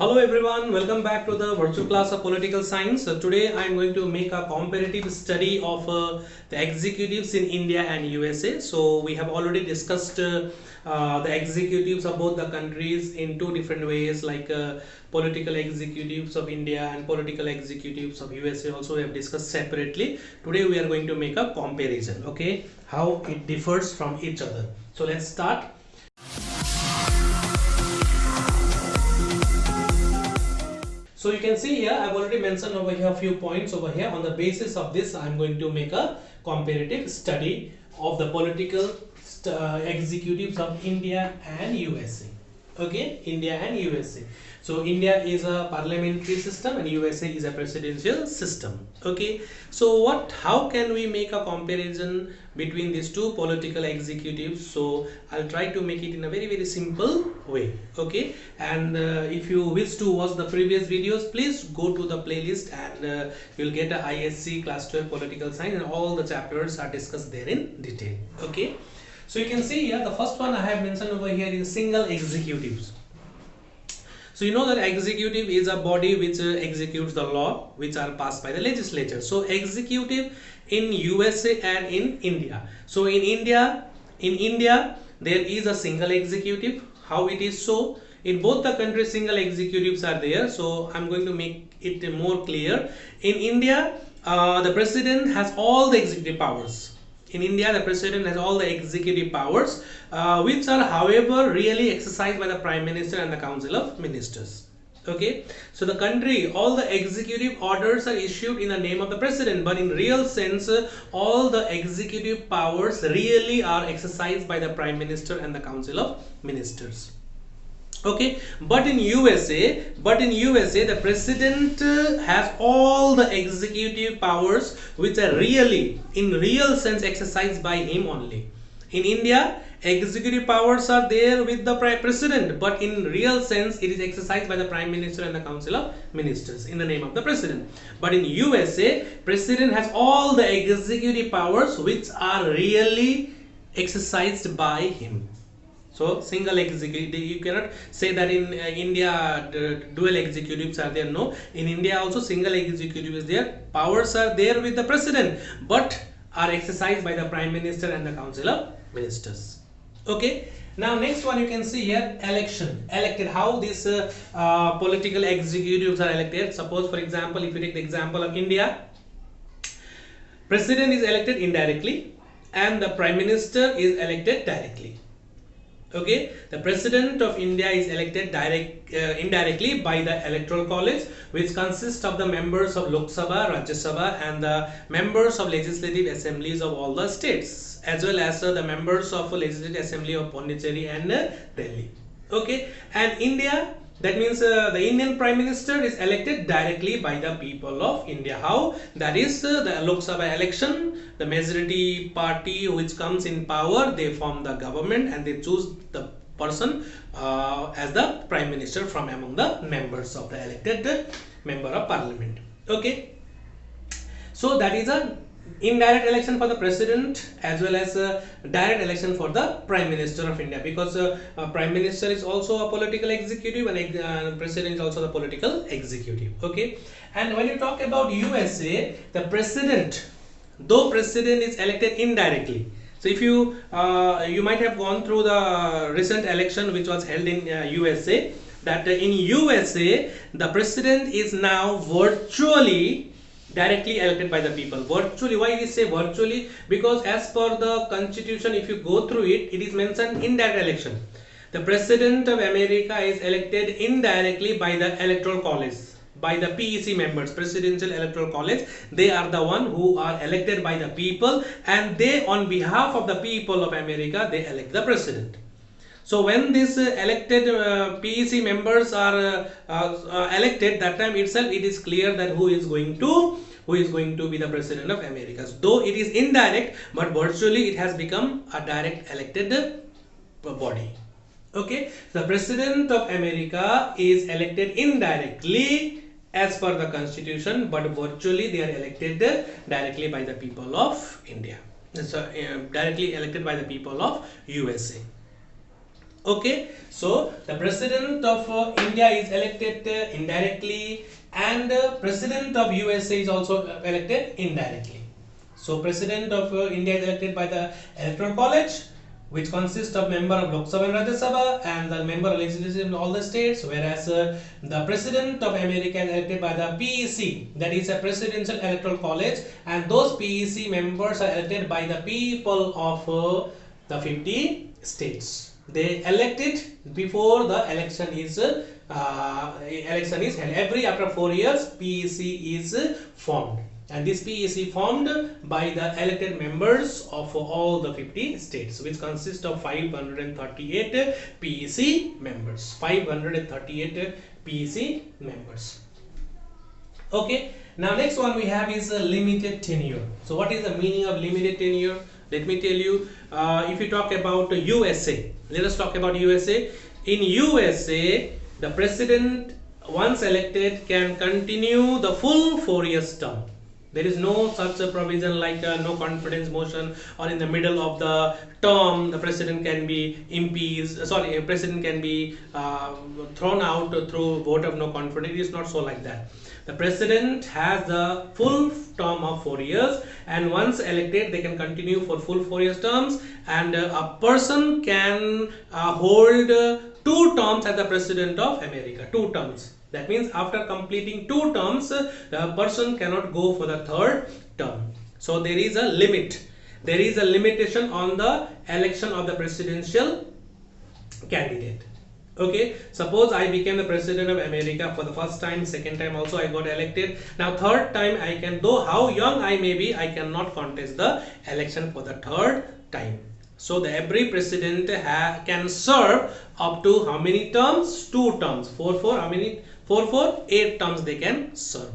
Hello everyone, welcome back to the virtual class of political science. Today I am going to make a comparative study of the executives in India and USA. So we have already discussed the executives of both the countries in two different ways, like political executives of India and political executives of USA also we have discussed separately. Today we are going to make a comparison, okay, how it differs from each other. So let's start. So you can see here I've already mentioned over here a few points over here. On the basis of this I'm going to make a comparative study of the political executives of India and USA. Okay, India and USA. So India is a parliamentary system and USA is a presidential system. Okay, so how can we make a comparison between these two political executives? So I'll try to make it in a very simple way. Okay, and if you wish to watch the previous videos, please go to the playlist and you'll get a ISC class 12 political science, and all the chapters are discussed there in detail. Okay, so you can see here the first one I have mentioned over here is single executives. So you know that executive is a body which executes the law which are passed by the legislature. So executive in USA and in India. So in India there is a single executive. How it is so? In both the countries single executives are there. So I'm going to make it more clear. In India the president has all the executive powers. In India, the president has all the executive powers, which are, however, really exercised by the Prime Minister and the Council of Ministers. Okay, so the country, all the executive orders are issued in the name of the president, but in real sense, all the executive powers really are exercised by the Prime Minister and the Council of Ministers. Okay, but in USA the president has all the executive powers which are really in real sense exercised by him only. In India, executive powers are there with the president, but in real sense it is exercised by the Prime Minister and the Council of Ministers in the name of the president. But in USA, president has all the executive powers which are really exercised by him. So single executive, you cannot say that in India dual executives are there. No, in India also single executive is there. Powers are there with the president, but are exercised by the Prime Minister and the Council of Ministers. Okay. Now next one you can see here, elected. How these political executives are elected. Suppose for example, if you take the example of India, president is elected indirectly and the Prime Minister is elected directly. Okay, the president of India is elected indirectly by the electoral college, which consists of the members of Lok Sabha, Rajya Sabha, and the members of legislative assemblies of all the states, as well as the members of legislative assembly of Pondicherry and Delhi. Okay, and India, that means the Indian Prime Minister is elected directly by the people of India. How? That is the Lok Sabha election, the majority party which comes in power, they form the government and they choose the person as the Prime Minister from among the members of the elected member of parliament. Okay, so that is a indirect election for the president as well as a direct election for the Prime Minister of India, because Prime Minister is also a political executive and president is also the political executive. Okay, and when you talk about USA, the president, though president is elected indirectly. So if you you might have gone through the recent election which was held in USA, that in USA the president is now virtually directly elected by the people. Virtually, why we say virtually? Because as per the constitution, if you go through it, it is mentioned indirect election. The president of America is elected indirectly by the electoral college, by the PEC members, presidential electoral college. They are the one who are elected by the people, and they, on behalf of the people of America, they elect the president. So when these elected PEC members are elected, that time itself it is clear that who is going to be the president of America. Though it is indirect, but virtually it has become a direct elected body. Okay, the president of America is elected indirectly as per the constitution, but virtually they are elected directly by the people of India. So directly elected by the people of USA. Okay, so the president of India is elected indirectly, and president of USA is also elected indirectly. So president of India is elected by the electoral college, which consists of member of Lok Sabha and Rajya Sabha and the member of legislature in all the states, whereas the president of America is elected by the PEC, that is a presidential electoral college, and those PEC members are elected by the people of the 50 states. They elect it before the election is held. Every after 4 years, PEC is formed, and this PEC formed by the elected members of all the 50 states, which consist of 538 PEC members. 538 PEC members. Okay. Now next one we have is a limited tenure. So what is the meaning of limited tenure? Let me tell you. If you talk about USA, let us talk about USA. In USA, the president once elected can continue the full 4 years term. There is no such a provision like no confidence motion, or in the middle of the term the president can be impeached. Sorry, a president can be thrown out through vote of no confidence. It is not so like that. The president has the full term of 4 years, and once elected they can continue for full 4 years terms, and a person can hold 2 terms as the president of America. 2 terms. That means after completing 2 terms, the person cannot go for the 3rd term. So there is a limit. There is a limitation on the election of the presidential candidate. Okay, suppose I became the president of America for the first time, second time also I got elected. Now 3rd time I can, though how young I may be, I cannot contest the election for the 3rd time. So every president can serve up to how many terms? 2 terms. 4 how many? 4 8 terms they can serve.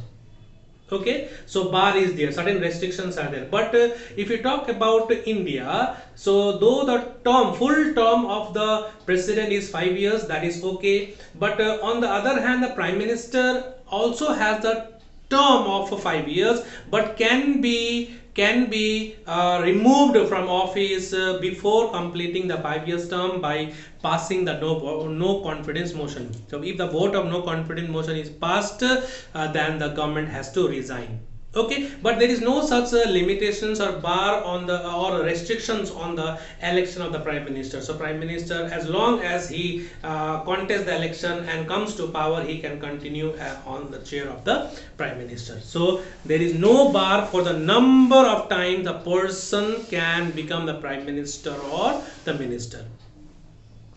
Okay, so bar is there, certain restrictions are there. But if you talk about India, so though the full term of the president is 5 years, that is okay. But on the other hand, the prime minister also has the term of 5 years, but can be removed from office before completing the 5 years term by passing the no confidence motion. So if the vote of no confidence motion is passed, then the government has to resign. Okay, but there is no such limitations or bar on the or restrictions on the election of the prime minister. So prime minister, as long as he contests the election and comes to power, he can continue on the chair of the prime minister. So there is no bar for the number of times a person can become the prime minister or the minister.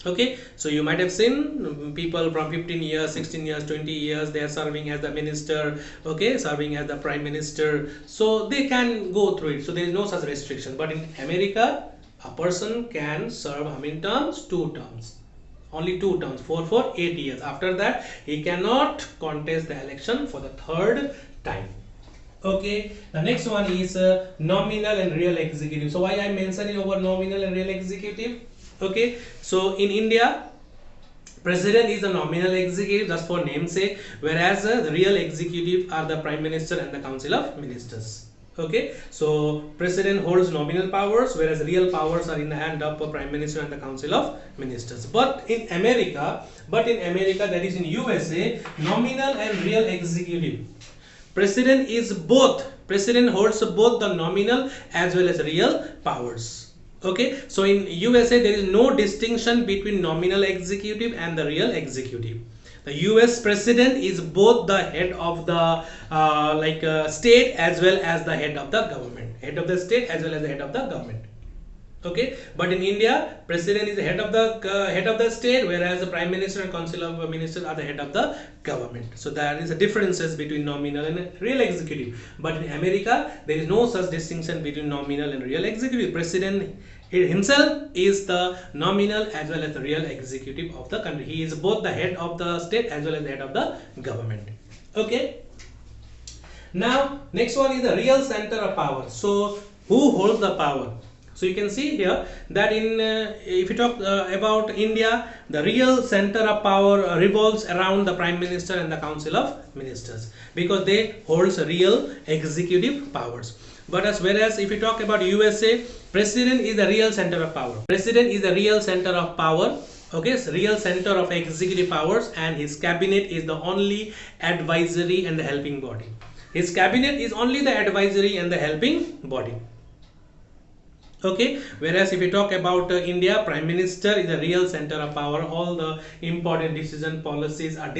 Okay, so you might have seen people from 15 years, 16 years, 20 years, they are serving as the minister, okay, serving as the prime minister, so they can go through it. So there is no such restriction. But in America, a person can serve how many terms? 2 terms. Only 2 terms, 4 8 years. After that, he cannot contest the election for the 3rd time. Okay, the next one is nominal and real executive. So why I am mentioning over nominal and real executive? Okay, so in India, president is the nominal executive, just for namesake, whereas the real executive are the prime minister and the council of ministers. Okay, so president holds nominal powers, whereas real powers are in the hand of a prime minister and the council of ministers. But in America, that is in USA, nominal and real executive. President is both. President holds both the nominal as well as real powers. Okay, so in USA there is no distinction between nominal executive and the real executive. The US president is both the head of the state as well as the head of the government, head of the state as well as the head of the government. Okay, but in India, president is the head of the state, whereas the prime minister and council of ministers are the head of the government. So there is a differences between nominal and real executive. But in America, there is no such distinction between nominal and real executive. President himself is the nominal as well as the real executive of the country. He is both the head of the state as well as the head of the government. Okay. Now, next one is the real center of power. So, who holds the power? So you can see here that if you talk about India, the real center of power revolves around the prime minister and the council of ministers, because they hold real executive powers. But whereas if you talk about USA, president is the real center of power. President is the real center of power, Okay, so real center of executive powers, and his cabinet is the only advisory and the helping body. His cabinet is only the advisory and the helping body. Okay, whereas if you talk about India, Prime Minister is the real center of power. All the important decision policies are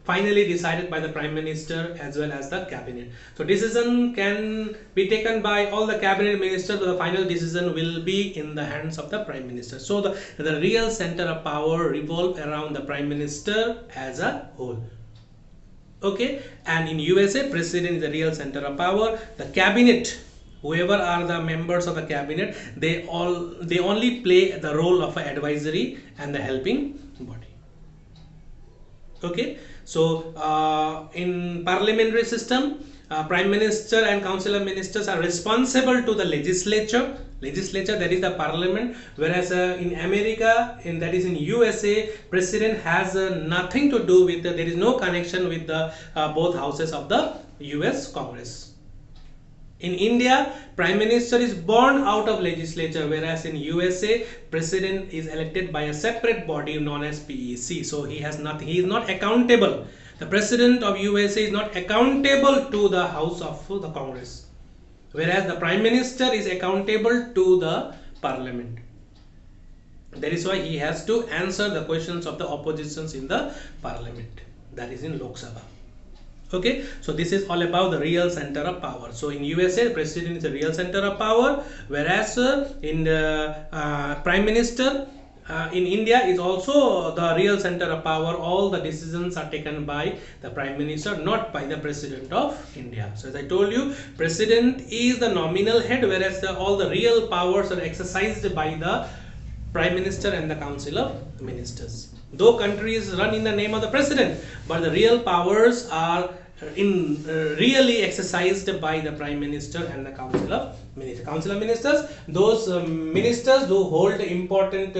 finally decided by the Prime Minister as well as the cabinet. So decision can be taken by all the cabinet ministers, but the final decision will be in the hands of the Prime Minister. So the real center of power revolve around the Prime Minister as a whole. Okay, and in USA, President is the real center of power. The cabinet, whoever are the members of the cabinet, they only play the role of an advisory and the helping body. Okay, so in parliamentary system, Prime Minister and Council of Ministers are responsible to the legislature, that is the parliament, whereas in America, that is in USA, President has nothing to do with there is no connection with the both houses of the US Congress. In India, Prime Minister is born out of legislature, whereas in USA, President is elected by a separate body known as PEC. So he has nothing, he is not accountable. The President of USA is not accountable to the House of the Congress, whereas the Prime Minister is accountable to the Parliament. That is why he has to answer the questions of the oppositions in the Parliament, that is in Lok Sabha. Okay, so this is all about the real center of power. So in USA, the President is the real center of power, whereas in the Prime Minister in India is also the real center of power. All the decisions are taken by the Prime Minister, not by the President of India. So as I told you, President is the nominal head, whereas all the real powers are exercised by the Prime Minister and the Council of Ministers. Though countries run in the name of the President, but the real powers are really exercised by the Prime Minister and the Council of Ministers. Council of Ministers, those ministers who hold important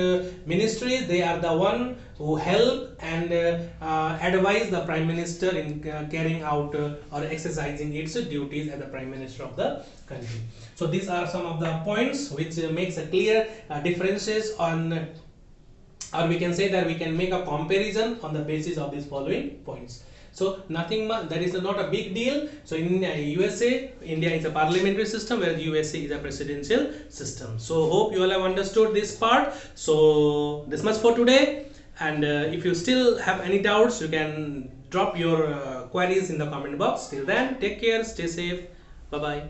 ministries, they are the one who help and advise the Prime Minister in carrying out or exercising its duties as the Prime Minister of the country. So these are some of the points which makes a clear differences on, or we can say that we can make a comparison on the basis of these following points. So nothing much, that is not a big deal. So in USA, India is a parliamentary system, whereas USA is a presidential system. So hope you all have understood this part. So this much for today, and if you still have any doubts, you can drop your queries in the comment box. Till then, take care, stay safe, bye bye.